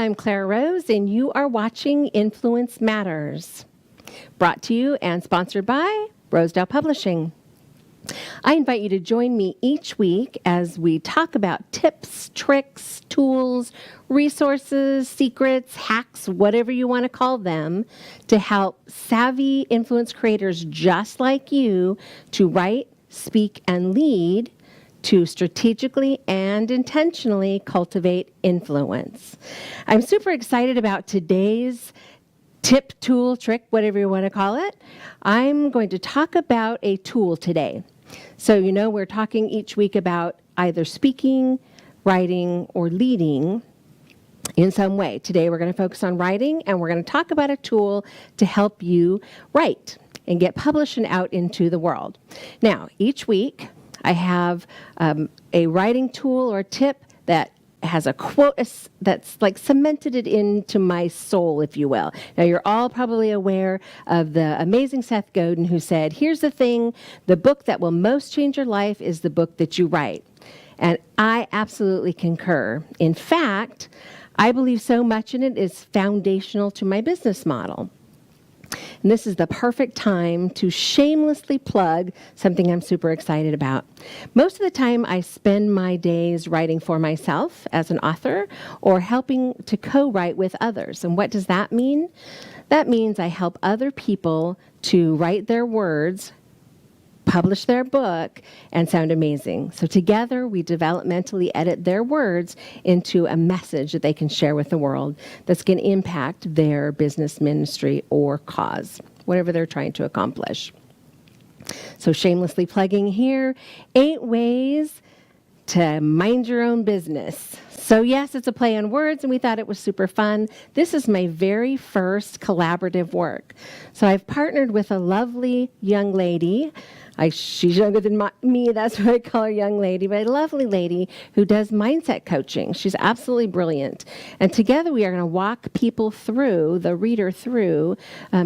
I'm Claire Rose, and you are watching Influence Matters, brought to you and sponsored by Rosedale Publishing. I invite you to join me each week as we talk about tips, tricks, tools, resources, secrets, hacks, whatever you want to call them, to help savvy influence creators just like you to write, speak, and lead, to strategically and intentionally cultivate influence. I'm super excited about today's tip, tool, trick, whatever you want to call it. I'm going to talk about a tool today. So, we're talking each week about either speaking, writing, or leading in some way. Today we're going to focus on writing, and we're going to talk about a tool to help you write and get published and out into the world. Now, each week, I have a writing tool or tip that has a quote that's like cemented it into my soul, if you will. Now, you're all probably aware of the amazing Seth Godin, who said, here's the thing, the book that will most change your life is the book that you write. And I absolutely concur. In fact, I believe so much in it is foundational to my business model. And this is the perfect time to shamelessly plug something I'm super excited about. Most of the time, I spend my days writing for myself as an author or helping to co-write with others. And what does that mean? That means I help other people to write their words, publish their book, and sound amazing. So together, we developmentally edit their words into a message that they can share with the world that's going to impact their business, ministry, or cause, whatever they're trying to accomplish. So shamelessly plugging here, 8 ways to mind your own business. So yes, it's a play on words, and we thought it was super fun. This is my very first collaborative work. So I've partnered with a lovely young lady. She's younger than me, that's why I call her young lady, but a lovely lady who does mindset coaching. She's absolutely brilliant. And together we are going to walk people through, the reader through,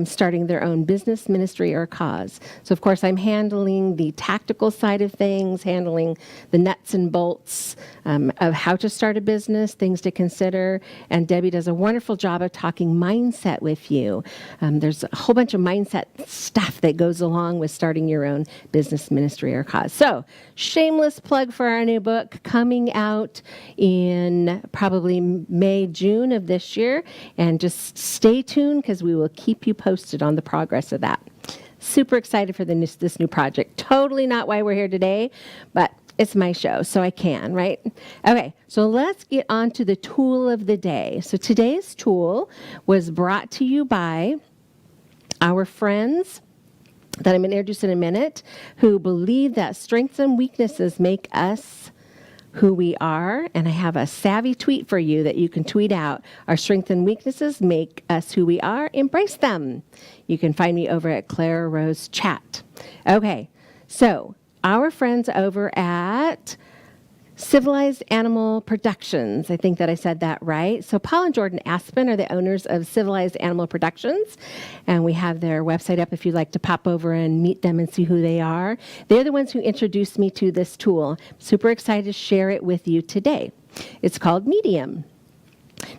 starting their own business, ministry, or cause. So of course I'm handling the tactical side of things, handling the nuts and bolts of how to start a business, things to consider. And Debbie does a wonderful job of talking mindset with you. There's a whole bunch of mindset stuff that goes along with starting your own business, ministry, or cause. So, shameless plug for our new book coming out in probably May, June of this year. And just stay tuned because we will keep you posted on the progress of that. Super excited for this new project. Totally not why we're here today, but it's my show, so I can, right? Okay, so let's get on to the tool of the day. So today's tool was brought to you by our friends that I'm going to introduce in a minute, who believe that strengths and weaknesses make us who we are. And I have a savvy tweet for you that you can tweet out. Our strengths and weaknesses make us who we are. Embrace them. You can find me over at Claire Rose Chat. Okay, so our friends over at Civilized Animal Productions. I think that I said that right. So Paul and Jordan Aspen are the owners of Civilized Animal Productions, and we have their website up if you'd like to pop over and meet them and see who they are. They're the ones who introduced me to this tool. Super excited to share it with you today. It's called Medium.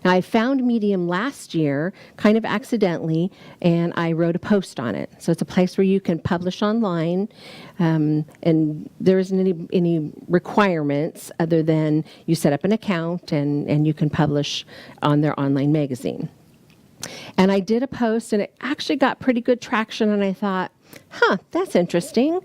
Now, I found Medium last year, kind of accidentally, and I wrote a post on it. So it's a place where you can publish online, and there isn't any requirements other than you set up an account and you can publish on their online magazine. And I did a post, and it actually got pretty good traction, and I thought, that's interesting.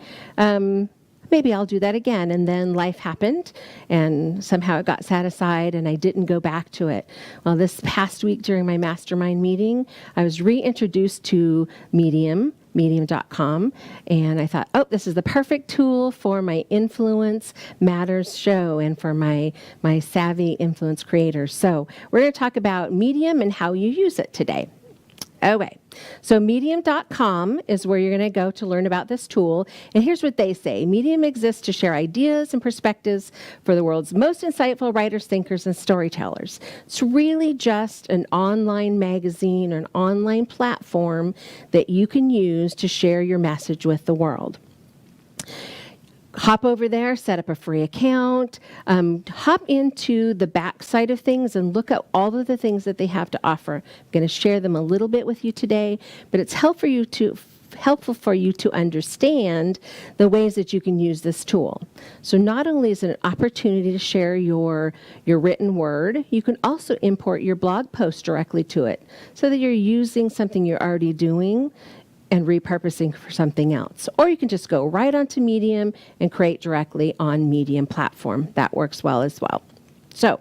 Maybe I'll do that again. And then life happened, and somehow it got set aside, and I didn't go back to it. Well, this past week during my mastermind meeting, I was reintroduced to medium.com, and I thought, this is the perfect tool for my Influence Matters show and for my savvy influence creators. So we're going to talk about Medium and how you use it today. Okay, so medium.com is where you're going to go to learn about this tool. And here's what they say. Medium exists to share ideas and perspectives for the world's most insightful writers, thinkers, and storytellers. It's really just an online magazine or an online platform that you can use to share your message with the world. hop over there, set up a free account, hop into the back side of things and look at all of the things that they have to offer. I'm going to share them a little bit with you today, but it's helpful for you to understand the ways that you can use this tool. So not only is it an opportunity to share your written word, you can also import your blog post directly to it so that you're using something you're already doing and repurposing for something else. Or you can just go right onto Medium and create directly on Medium platform. That works well as well. So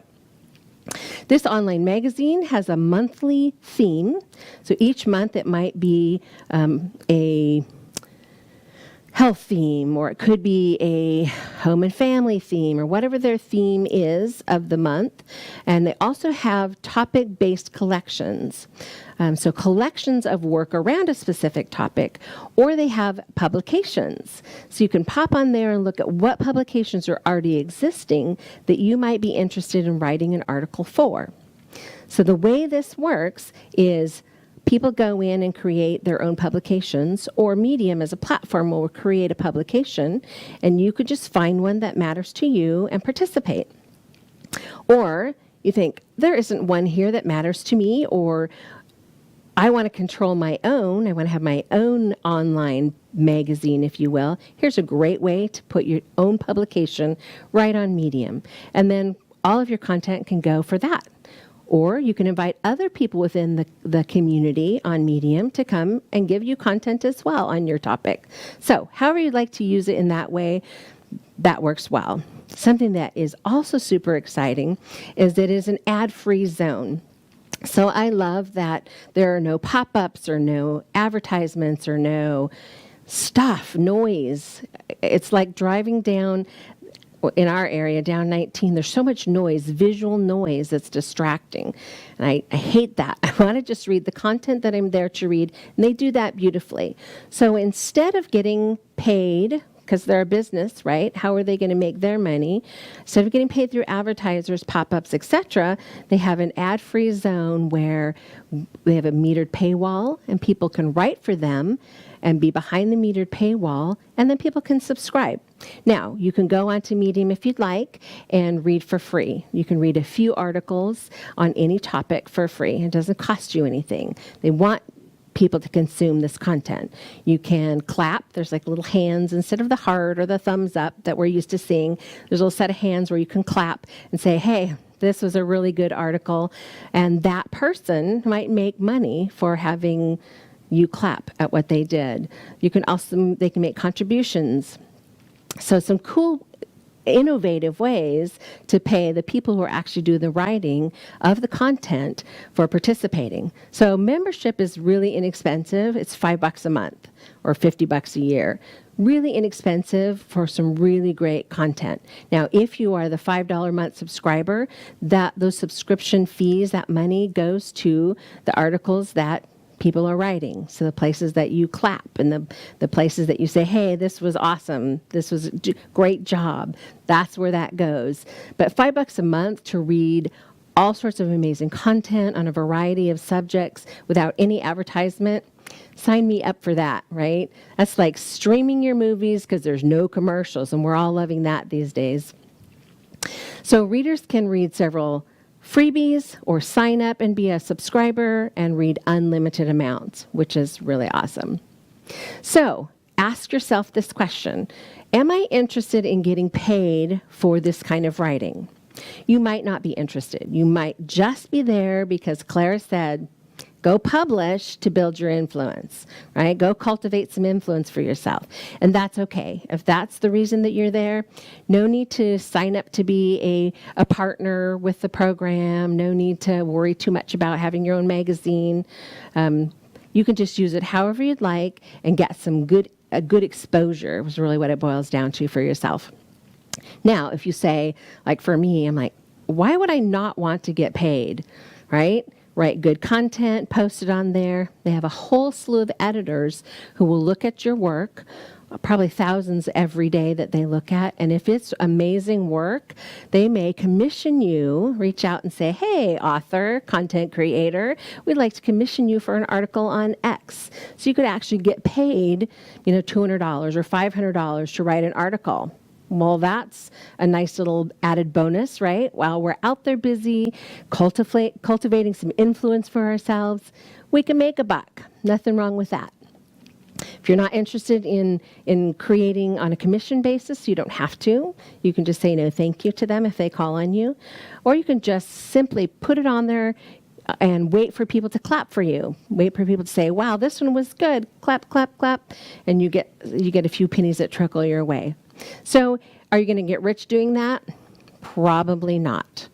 this online magazine has a monthly theme. So each month it might be a health theme, or it could be a home and family theme, or whatever their theme is of the month. And they also have topic-based collections. So collections of work around a specific topic, or they have publications. So you can pop on there and look at what publications are already existing that you might be interested in writing an article for. So the way this works is people go in and create their own publications, or Medium as a platform will create a publication, and you could just find one that matters to you and participate. Or you think, there isn't one here that matters to me, or I want to control my own. I want to have my own online magazine, if you will. Here's a great way to put your own publication right on Medium. And then all of your content can go for that. Or you can invite other people within the community on Medium to come and give you content as well on your topic. So however you'd like to use it in that way, that works well. Something that is also super exciting is that it is an ad-free zone. So I love that there are no pop-ups or no advertisements or no noise. It's like driving down, in our area, down 19, there's so much noise, visual noise that's distracting. And I hate that. I want to just read the content that I'm there to read, and they do that beautifully. So instead of getting paid, because they're a business, right? How are they going to make their money? Instead of getting paid through advertisers, pop-ups, etc., they have an ad-free zone where they have a metered paywall, and people can write for them and be behind the metered paywall, and then people can subscribe. Now, you can go onto Medium if you'd like and read for free. You can read a few articles on any topic for free. It doesn't cost you anything. They want people to consume this content. You can clap. There's like little hands instead of the heart or the thumbs up that we're used to seeing. There's a little set of hands where you can clap and say, hey, this was a really good article. And that person might make money for having you clap at what they did. They can make contributions. So some cool, innovative ways to pay the people who are actually doing the writing of the content for participating. So membership is really inexpensive. It's $5 a month or $50 a year. Really inexpensive for some really great content. Now, if you are the $5 a month subscriber, those subscription fees, that money goes to the articles that people are writing. So the places that you clap and the places that you say, hey, this was awesome. This was a great job. That's where that goes. But $5 a month to read all sorts of amazing content on a variety of subjects without any advertisement, sign me up for that, right? That's like streaming your movies because there's no commercials, and we're all loving that these days. So readers can read several freebies or sign up and be a subscriber and read unlimited amounts, which is really awesome. So ask yourself this question: am I interested in getting paid for this kind of writing? You might not be interested. You might just be there because Clara said, go publish to build your influence, right? Go cultivate some influence for yourself. And that's okay. If that's the reason that you're there, no need to sign up to be a partner with the program. No need to worry too much about having your own magazine. You can just use it however you'd like and get some good exposure, is really what it boils down to for yourself. Now, if you say, like for me, I'm like, why would I not want to get paid, right? write good content, post it on there. They have a whole slew of editors who will look at your work, probably thousands every day that they look at. And if it's amazing work, they may commission you, reach out and say, hey, author, content creator, we'd like to commission you for an article on X. So you could actually get paid, $200 or $500 to write an article. Well, that's a nice little added bonus, right? While we're out there busy cultivating some influence for ourselves, we can make a buck. Nothing wrong with that. If you're not interested in creating on a commission basis, you don't have to. You can just say no thank you to them if they call on you. Or you can just simply put it on there and wait for people to clap for you. Wait for people to say, wow, this one was good. Clap, clap, clap. And you get a few pennies that trickle your way. So are you going to get rich doing that? Probably not.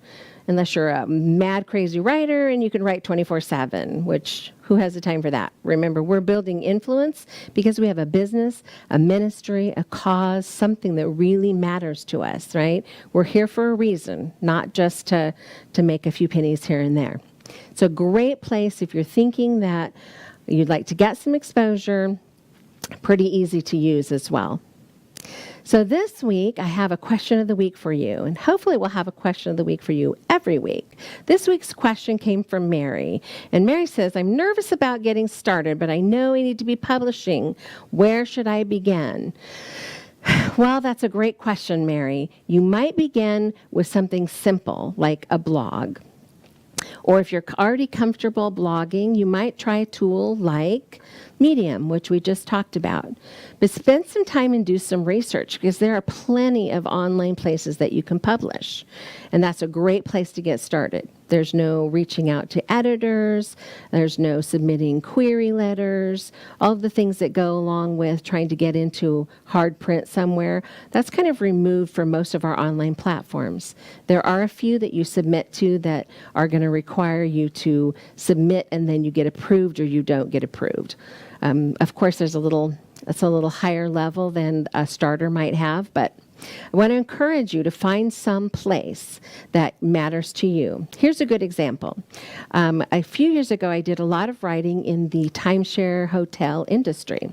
Unless you're a mad, crazy writer and you can write 24/7, which who has the time for that? Remember, we're building influence because we have a business, a ministry, a cause, something that really matters to us, right? We're here for a reason, not just to make a few pennies here and there. It's a great place if you're thinking that you'd like to get some exposure, pretty easy to use as well. So this week, I have a question of the week for you, and hopefully we'll have a question of the week for you every week. This week's question came from Mary, and Mary says, I'm nervous about getting started, but I know I need to be publishing. Where should I begin? Well, that's a great question, Mary. You might begin with something simple, like a blog. Or if you're already comfortable blogging, you might try a tool like Medium, which we just talked about. But spend some time and do some research because there are plenty of online places that you can publish. And that's a great place to get started. There's no reaching out to editors. There's no submitting query letters. All of the things that go along with trying to get into hard print somewhere, that's kind of removed from most of our online platforms. There are a few that you submit to that are going to require you to submit and then you get approved or you don't get approved. Of course, it's a little higher level than a starter might have, but I want to encourage you to find some place that matters to you. Here's a good example. A few years ago, I did a lot of writing in the timeshare hotel industry.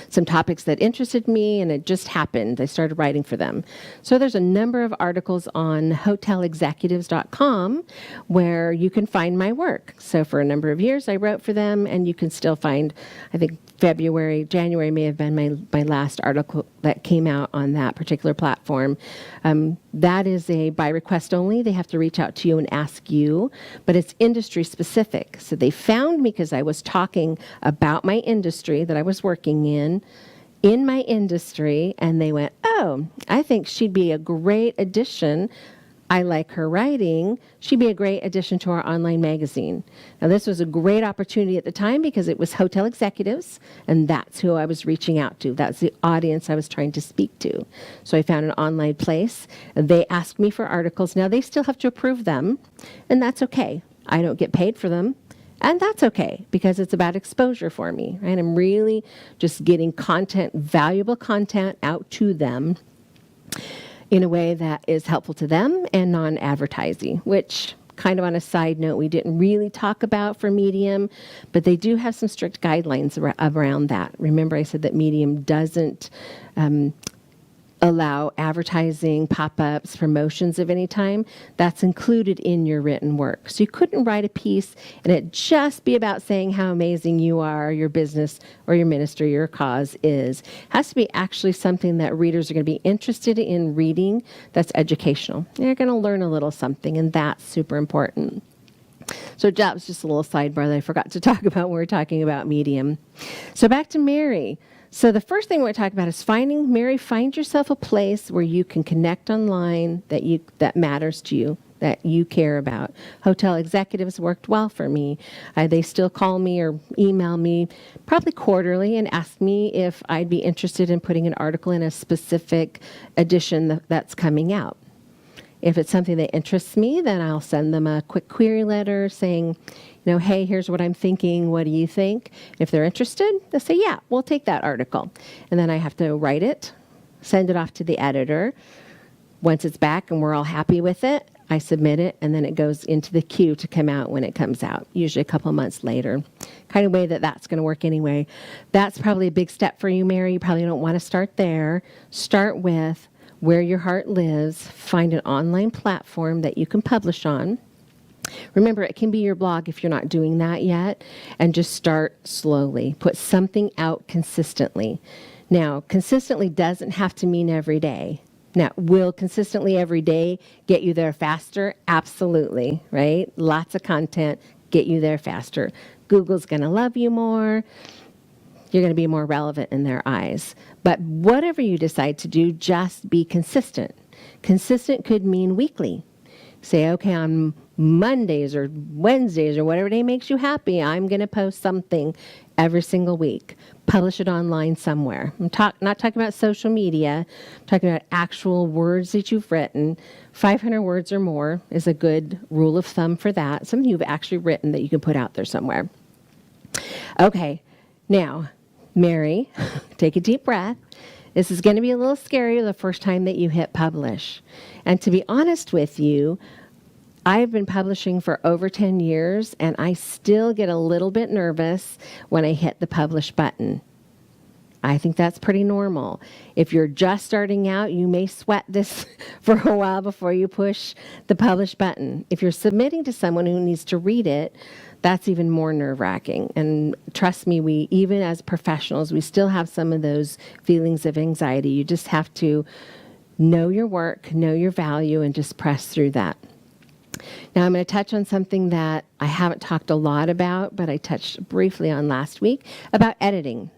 Some topics that interested me, and it just happened. I started writing for them. So there's a number of articles on hotelexecutives.com where you can find my work. So for a number of years, I wrote for them, and you can still find, I think, January may have been my last article that came out on that particular platform. That is by request only. They have to reach out to you and ask you, but it's industry specific. So they found me because I was talking about my industry that I was working in my industry, and they went, oh, I think she'd be a great addition. I like her writing. She'd be a great addition to our online magazine. Now, this was a great opportunity at the time because it was hotel executives, and that's who I was reaching out to. That's the audience I was trying to speak to. So I found an online place. They asked me for articles. Now, they still have to approve them, and that's okay. I don't get paid for them, and that's okay because it's about exposure for me, right? I'm really just getting content, valuable content out to them in a way that is helpful to them and non-advertising, which kind of on a side note, we didn't really talk about for Medium, but they do have some strict guidelines around that. Remember I said that Medium doesn't allow advertising, pop-ups, promotions of any time. That's included in your written work. So you couldn't write a piece and it just be about saying how amazing you are, your business or your ministry, your cause is. It has to be actually something that readers are going to be interested in reading that's educational. They're going to learn a little something, and that's super important. So that was just a little sidebar that I forgot to talk about when we were talking about Medium. So back to Mary. So the first thing we're talking about is find yourself a place where you can connect online that matters to you, that you care about. Hotel executives worked well for me. They still call me or email me probably quarterly and ask me if I'd be interested in putting an article in a specific edition that's coming out. If it's something that interests me, then I'll send them a quick query letter saying, hey, here's what I'm thinking. What do you think? If they're interested, they'll say, yeah, we'll take that article. And then I have to write it, send it off to the editor. Once it's back and we're all happy with it, I submit it, and then it goes into the queue to come out when it comes out, usually a couple of months later. Kind of way that's going to work anyway. That's probably a big step for you, Mary. You probably don't want to start there. Start with where your heart lives. Find an online platform that you can publish on. Remember, it can be your blog if you're not doing that yet, and just start slowly. Put something out consistently. Now, consistently doesn't have to mean every day. Now, will consistently every day get you there faster? Absolutely, right? Lots of content get you there faster. Google's going to love you more. You're going to be more relevant in their eyes. But whatever you decide to do, just be consistent. Consistent could mean weekly. Say, okay, on Mondays or Wednesdays or whatever day makes you happy, I'm going to post something every single week. Publish it online somewhere. I'm not talking about social media. I'm talking about actual words that you've written. 500 words or more is a good rule of thumb for that. Something you've actually written that you can put out there somewhere. Okay, now, Mary, take a deep breath. This is going to be a little scary the first time that you hit publish. And to be honest with you, I've been publishing for over 10 years, and I still get a little bit nervous when I hit the publish button. I think that's pretty normal. If you're just starting out, you may sweat this for a while before you push the publish button. If you're submitting to someone who needs to read it, that's even more nerve-wracking. And trust me, we, even as professionals, we still have some of those feelings of anxiety. You just have to know your work, know your value, and just press through that. Now I'm going to touch on something that I haven't talked a lot about, but I touched briefly on last week, about editing.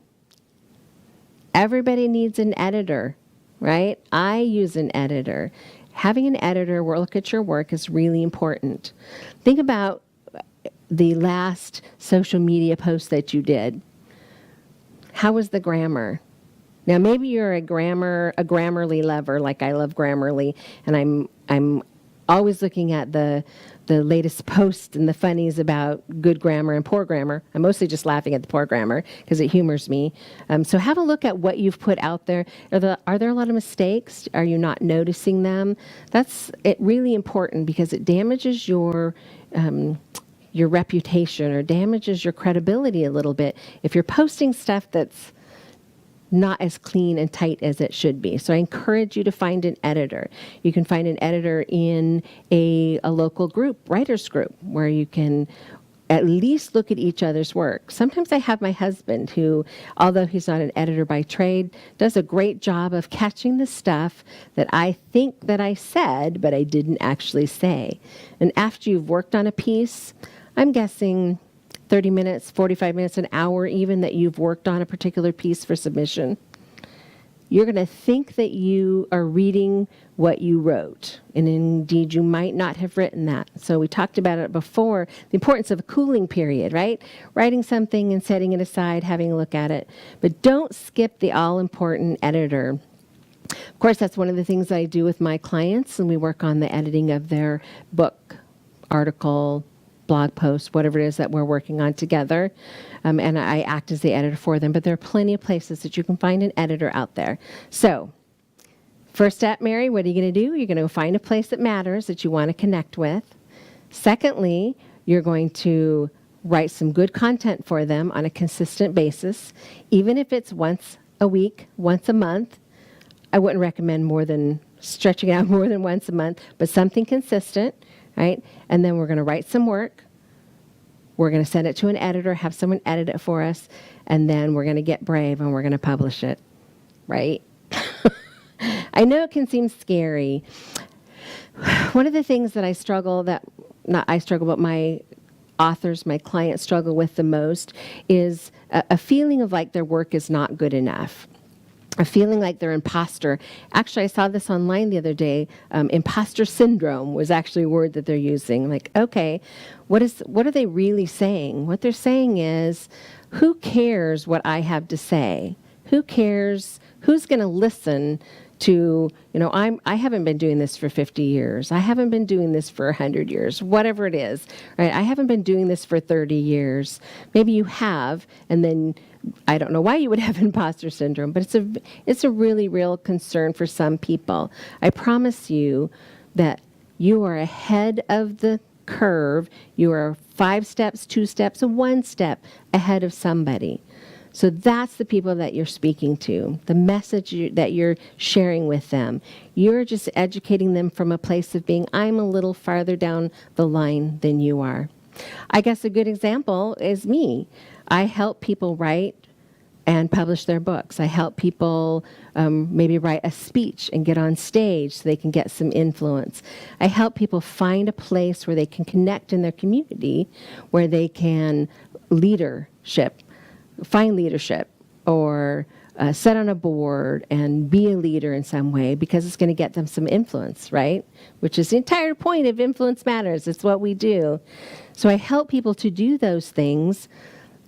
Everybody needs an editor, right? I use an editor. Having an editor look at your work is really important. Think about the last social media post that you did. How was the grammar? Now maybe you're a Grammarly lover, like I love Grammarly, and I'm always looking at the latest posts and the funnies about good grammar and poor grammar. I'm mostly just laughing at the poor grammar because it humors me. So have a look at what you've put out there. Are there a lot of mistakes? Are you not noticing them? That's really important because it damages your reputation or damages your credibility a little bit if you're posting stuff that's not as clean and tight as it should be. So I encourage you to find an editor. You can find an editor in a local group, writers group, where you can at least look at each other's work. Sometimes I have my husband who, although he's not an editor by trade, does a great job of catching the stuff that I think that I said, but I didn't actually say. And after you've worked on a piece, I'm guessing 30 minutes, 45 minutes, an hour even that you've worked on a particular piece for submission, you're going to think that you are reading what you wrote. And indeed, you might not have written that. So we talked about it before, the importance of a cooling period, right? Writing something and setting it aside, having a look at it. But don't skip the all-important editor. Of course, that's one of the things I do with my clients, and we work on the editing of their book, article, blog post, whatever it is that we're working on together. And I act as the editor for them. But there are plenty of places that you can find an editor out there. So first step, Mary, what are you going to do? You're going to find a place that matters that you want to connect with. Secondly, you're going to write some good content for them on a consistent basis. Even if it's once a week, once a month, I wouldn't recommend stretching out more than once a month, but something consistent. Right? And then we're going to write some work. We're going to send it to an editor, have someone edit it for us, and then we're going to get brave and we're going to publish it. Right? I know it can seem scary. One of the things that but my authors, my clients struggle with the most is a feeling of like their work is not good enough. A feeling like they're imposter. Actually, I saw this online the other day. Imposter syndrome was actually a word that they're using. Like, okay, what are they really saying? What they're saying is, who cares what I have to say? Who cares? Who's going to listen to, I haven't been doing this for 50 years. I haven't been doing this for 100 years, whatever it is, right? I haven't been doing this for 30 years. Maybe you have, and then I don't know why you would have imposter syndrome, but it's a really real concern for some people. I promise you that you are ahead of the curve. You are 5 steps, 2 steps, and 1 step ahead of somebody. So that's the people that you're speaking to, the message that you're sharing with them. You're just educating them from a place of being, I'm a little farther down the line than you are. I guess a good example is me. I help people write and publish their books. I help people maybe write a speech and get on stage so they can get some influence. I help people find a place where they can connect in their community, where they can find leadership, or sit on a board and be a leader in some way, because it's going to get them some influence, right? Which is the entire point of Influence Matters. It's what we do. So I help people to do those things.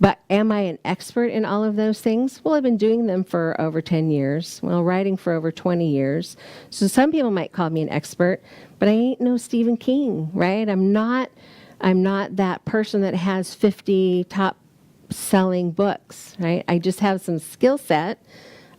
But am I an expert in all of those things? Well, I've been doing them for over 10 years. Well, writing for over 20 years. So some people might call me an expert, but I ain't no Stephen King, right? I'm not that person that has 50 top selling books, right? I just have some skill set.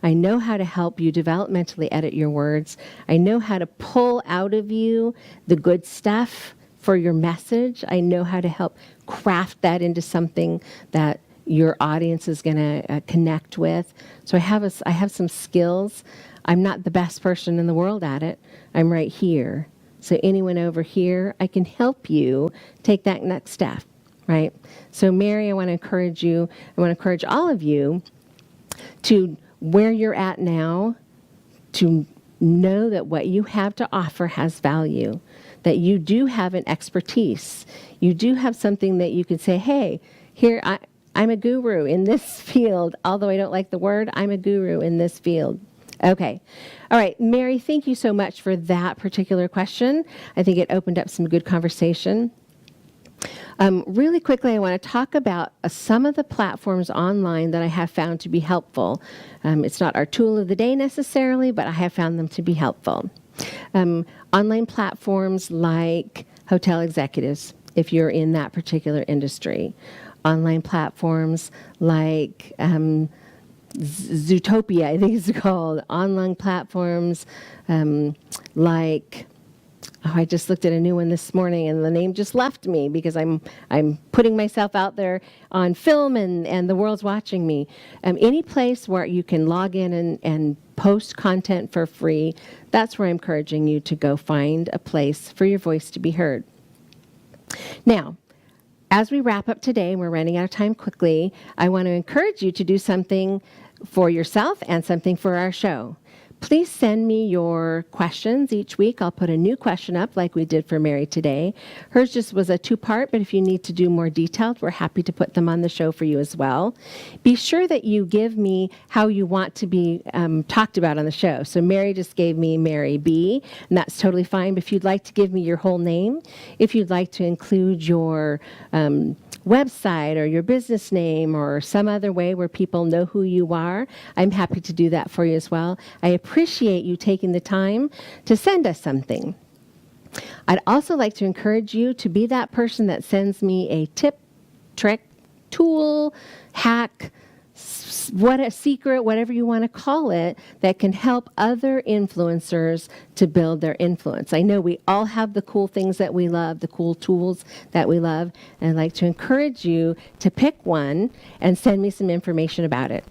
I know how to help you developmentally edit your words. I know how to pull out of you the good stuff for your message. I know how to help craft that into something that your audience is going to connect with. So I have some skills. I'm not the best person in the world at it. I'm right here. So anyone over here, I can help you take that next step, right? So Mary, I want to encourage you. I want to encourage all of you to, where you're at now, to know that what you have to offer has value, that you do have an expertise. You do have something that you could say, hey, here, I'm a guru in this field. Although I don't like the word, I'm a guru in this field. Okay. All right. Mary, thank you so much for that particular question. I think it opened up some good conversation. Really quickly, I want to talk about some of the platforms online that I have found to be helpful. It's not our tool of the day necessarily, but I have found them to be helpful. Online platforms like Hotel Executives, if you're in that particular industry. Online platforms like Zootopia, I think it's called. Online platforms like... Oh, I just looked at a new one this morning, and the name just left me because I'm putting myself out there on film, and the world's watching me. Any place where you can log in and post content for free, that's where I'm encouraging you to go find a place for your voice to be heard. Now, as we wrap up today, and we're running out of time quickly, I want to encourage you to do something for yourself and something for our show. Please send me your questions each week. I'll put a new question up like we did for Mary today. Hers just was a 2-part, but if you need to do more detailed, we're happy to put them on the show for you as well. Be sure that you give me how you want to be talked about on the show. So Mary just gave me Mary B, and that's totally fine. But if you'd like to give me your whole name, if you'd like to include your website or your business name or some other way where people know who you are, I'm happy to do that for you as well. I appreciate you taking the time to send us something. I'd also like to encourage you to be that person that sends me a tip, trick, tool, hack, what a secret, whatever you want to call it, that can help other influencers to build their influence. I know we all have the cool things that we love, the cool tools that we love, and I'd like to encourage you to pick one and send me some information about it.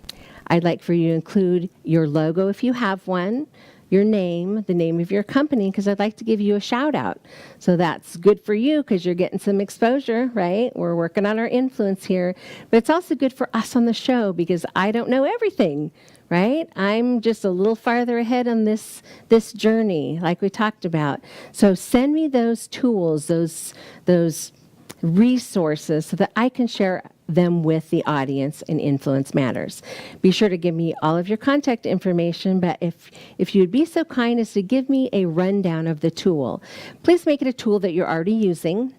I'd like for you to include your logo if you have one, your name, the name of your company, because I'd like to give you a shout out. So that's good for you because you're getting some exposure, right? We're working on our influence here. But it's also good for us on the show because I don't know everything, right? I'm just a little farther ahead on this journey like we talked about. So send me those tools, those resources so that I can share them with the audience in Influence Matters. Be sure to give me all of your contact information, but if you'd be so kind as to give me a rundown of the tool. Please make it a tool that you're already using,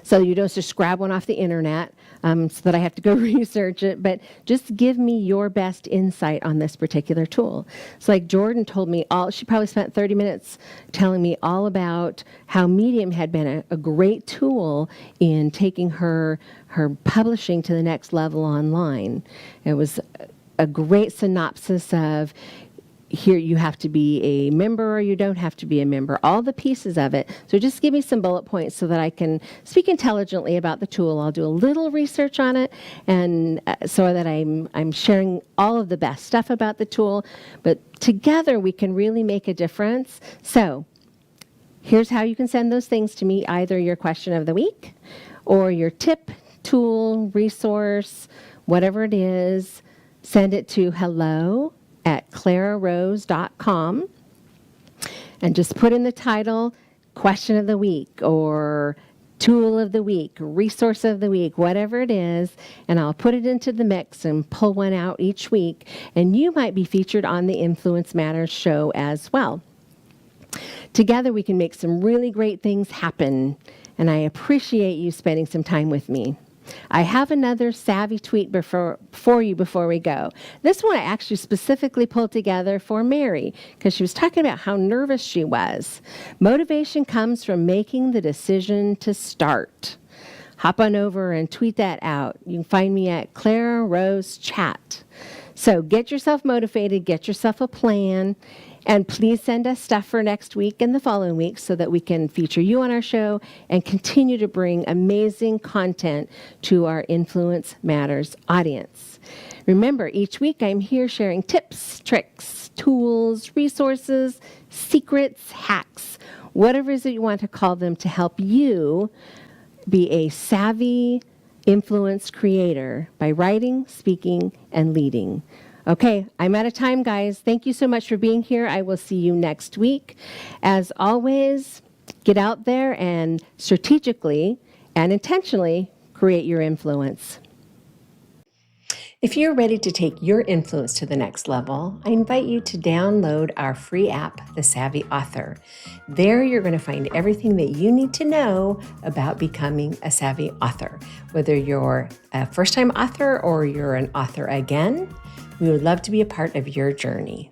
so you don't just grab one off the internet so that I have to go research it, but just give me your best insight on this particular tool. So like Jordan told me she probably spent 30 minutes telling me all about how Medium had been a great tool in taking her publishing to the next level online. It was a great synopsis of here you have to be a member or you don't have to be a member, all the pieces of it. So just give me some bullet points so that I can speak intelligently about the tool. I'll do a little research on it, and so that I'm sharing all of the best stuff about the tool. But together we can really make a difference. So here's how you can send those things to me, either your question of the week or your tip, tool, resource, whatever it is. Send it to hello@clararose.com and just put in the title, question of the week or tool of the week, resource of the week, whatever it is, and I'll put it into the mix and pull one out each week, and you might be featured on the Influence Matters show as well. Together we can make some really great things happen, and I appreciate you spending some time with me. I have another savvy tweet for you before we go. This one I actually specifically pulled together for Mary because she was talking about how nervous she was. Motivation comes from making the decision to start. Hop on over and tweet that out. You can find me at Clara Rose Chat. So get yourself motivated, get yourself a plan, and please send us stuff for next week and the following week so that we can feature you on our show and continue to bring amazing content to our Influence Matters audience. Remember, each week I'm here sharing tips, tricks, tools, resources, secrets, hacks, whatever it is that you want to call them, to help you be a savvy influence creator by writing, speaking, and leading. Okay, I'm out of time, guys. Thank you so much for being here. I will see you next week. As always, get out there and strategically and intentionally create your influence. If you're ready to take your influence to the next level, I invite you to download our free app, The Savvy Author. There you're going to find everything that you need to know about becoming a savvy author. Whether you're a first-time author or you're an author again, we would love to be a part of your journey.